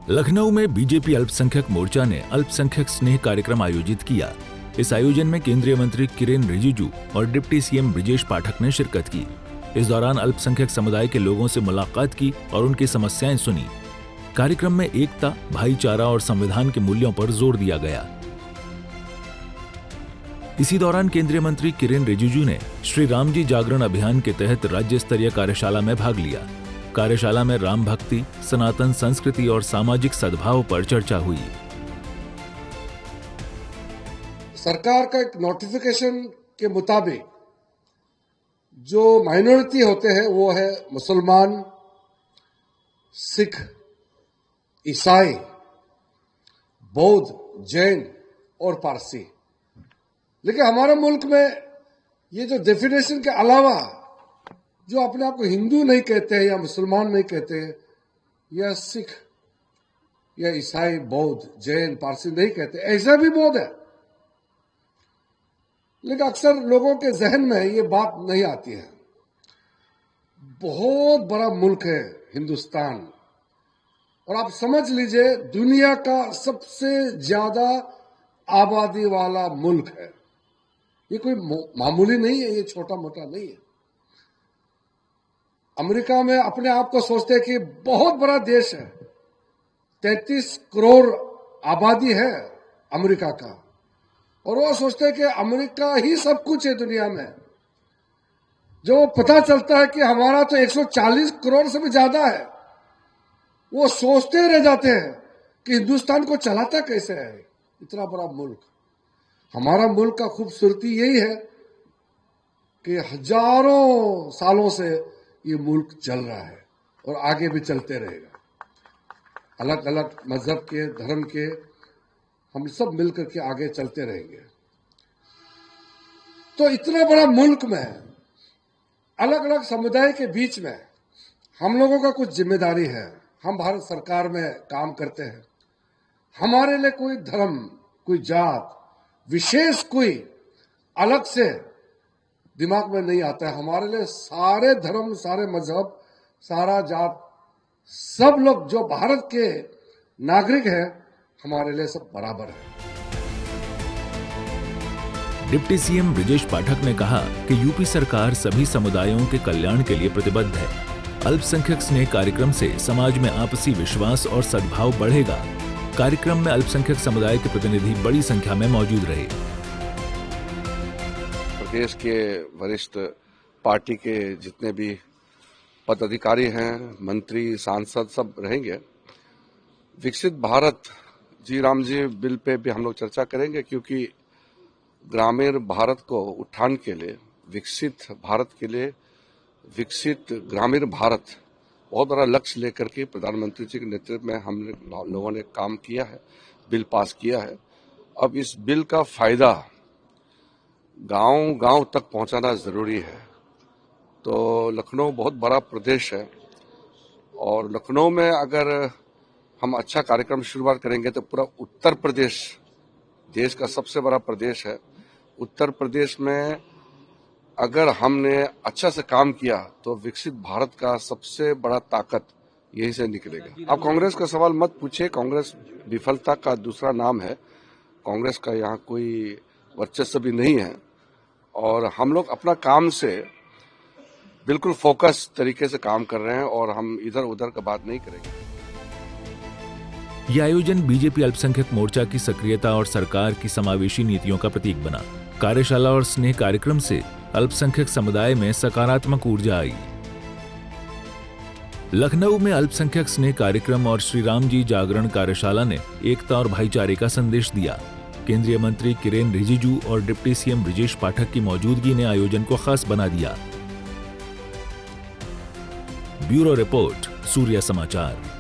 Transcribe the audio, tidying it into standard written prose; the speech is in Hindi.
लखनऊ में बीजेपी अल्पसंख्यक मोर्चा ने अल्पसंख्यक स्नेह कार्यक्रम आयोजित किया। इस आयोजन में केंद्रीय मंत्री किरेन रिजिजू और डिप्टी सीएम ब्रिजेश पाठक ने शिरकत की। इस दौरान अल्पसंख्यक समुदाय के लोगों से मुलाकात की और उनकी समस्याएं सुनी। कार्यक्रम में एकता, भाईचारा और संविधान के मूल्यों पर जोर दिया गया। इसी दौरान केंद्रीय मंत्री किरेन रिजिजू ने श्री राम जी जागरण अभियान के तहत राज्य स्तरीय कार्यशाला में भाग लिया। कार्यशाला में राम भक्ति, सनातन संस्कृति और सामाजिक सद्भाव पर चर्चा हुई। सरकार का एक नोटिफिकेशन के मुताबिक जो माइनॉरिटी होते हैं वो है मुसलमान, सिख, ईसाई, बौद्ध, जैन और पारसी। लेकिन हमारे मुल्क में ये जो डेफिनेशन के अलावा जो अपने आप को हिंदू नहीं कहते हैं या मुसलमान नहीं कहते हैं या सिख या ईसाई, बौद्ध, जैन, पारसी नहीं कहते, ऐसा भी बहुत है। लेकिन अक्सर लोगों के जहन में ये बात नहीं आती है। बहुत बड़ा मुल्क है हिंदुस्तान, और आप समझ लीजिए दुनिया का सबसे ज्यादा आबादी वाला मुल्क है। ये कोई मामूली नहीं है, ये छोटा मोटा नहीं है। अमेरिका में अपने आप को सोचते हैं कि बहुत बड़ा देश है, 33 करोड़ आबादी है अमेरिका का, और वो सोचते हैं कि अमेरिका ही सब कुछ है दुनिया में। जो पता चलता है कि हमारा तो 140 करोड़ से भी ज्यादा है, वो सोचते रह जाते हैं कि हिंदुस्तान को चलाता कैसे है इतना बड़ा मुल्क। हमारा मुल्क का खूबसूरती यही है कि हजारों सालों से ये मुल्क चल रहा है और आगे भी चलते रहेगा। अलग अलग मजहब के, धर्म के हम सब मिलकर के आगे चलते रहेंगे। तो इतना बड़ा मुल्क में अलग अलग समुदाय के बीच में हम लोगों का कुछ जिम्मेदारी है। हम भारत सरकार में काम करते हैं। हमारे लिए कोई धर्म, कोई जात, विशेष कोई अलग से दिमाग में नहीं आता है। हमारे लिए सारे धर्म, सारे मजहब, सारा जात, सब लोग जो भारत के नागरिक हैं, हमारे लिए सब बराबर है। डिप्टी सीएम ब्रिजेश पाठक ने कहा कि यूपी सरकार सभी समुदायों के कल्याण के लिए प्रतिबद्ध है। अल्पसंख्यक स्नेह कार्यक्रम से समाज में आपसी विश्वास और सद्भाव बढ़ेगा। कार्यक्रम में अल्पसंख्यक समुदाय के प्रतिनिधि बड़ी संख्या में मौजूद रहे। प्रदेश के वरिष्ठ पार्टी के जितने भी पदाधिकारी हैं, मंत्री, सांसद सब रहेंगे। विकसित भारत जी राम जी बिल पे भी हम लोग चर्चा करेंगे, क्योंकि ग्रामीण भारत को उत्थान के लिए, विकसित भारत के लिए, विकसित ग्रामीण भारत बहुत बड़ा लक्ष्य लेकर के प्रधानमंत्री जी के नेतृत्व में हम लोगों ने काम किया है, बिल पास किया है। अब इस बिल का फायदा गांव-गांव तक पहुंचाना जरूरी है। तो लखनऊ बहुत बड़ा प्रदेश है, और लखनऊ में अगर हम अच्छा कार्यक्रम शुरुआत करेंगे तो पूरा उत्तर प्रदेश देश का सबसे बड़ा प्रदेश है। उत्तर प्रदेश में अगर हमने अच्छा से काम किया तो विकसित भारत का सबसे बड़ा ताकत यही से निकलेगा। आप कांग्रेस का सवाल मत पूछिए, कांग्रेस विफलता का दूसरा नाम है। कांग्रेस का यहाँ कोई वर्चस्व भी नहीं है, और हम लोग अपना काम से बिल्कुल फोकस तरीके से काम कर रहे हैं, और हम इधर उधर का बात नहीं करेंगे। यह आयोजन बीजेपी अल्पसंख्यक मोर्चा की सक्रियता और सरकार की समावेशी नीतियों का प्रतीक बना। कार्यशाला और स्नेह कार्यक्रम से अल्पसंख्यक समुदाय में सकारात्मक ऊर्जा आई। लखनऊ में अल्पसंख्यक स्नेह कार्यक्रम और श्री राम जी जागरण कार्यशाला ने एकता और भाईचारे का संदेश दिया। केंद्रीय मंत्री किरेन रिजिजू और डिप्टी सीएम ब्रिजेश पाठक की मौजूदगी ने आयोजन को खास बना दिया। ब्यूरो रिपोर्ट, सूर्य समाचार।